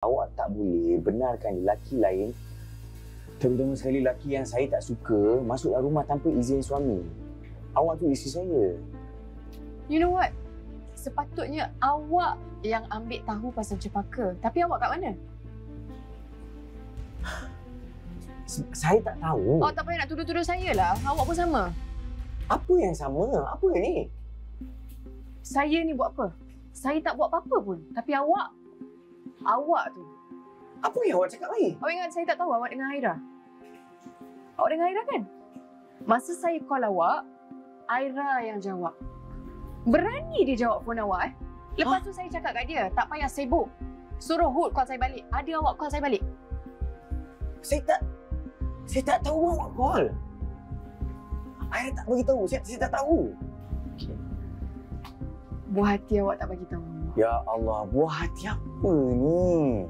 Awak tak boleh benarkan lelaki lain, terutama sekali lelaki yang saya tak suka, masuk dalam rumah tanpa izin suami. Awak tu isteri saya. You know what? Sepatutnya awak yang ambil tahu pasal Cepaka. Tapi awak kat mana? Saya tak tahu. Awak tak payah nak tuduh-tuduh saya lah. Awak pun sama. Apa yang sama? Apa ni? Saya ni buat apa? Saya tak buat apa-apa pun. Tapi awak tu. Apa yang awak cakap ni? Awak ingat saya tak tahu awak dengan Aira? Awak dengan Aira kan? Masa saya call awak, Aira yang jawab. Berani dia jawab phone awak Lepas tu saya cakap kat dia, tak payah sibuk. Suruh Hood call saya balik. Ada awak call saya balik. Saya tak tahu awak call. Aira tak bagi tahu. Saya tak tahu. Okay. Buah hati awak tak bagi tahu. Ya Allah, buah hati apa ni?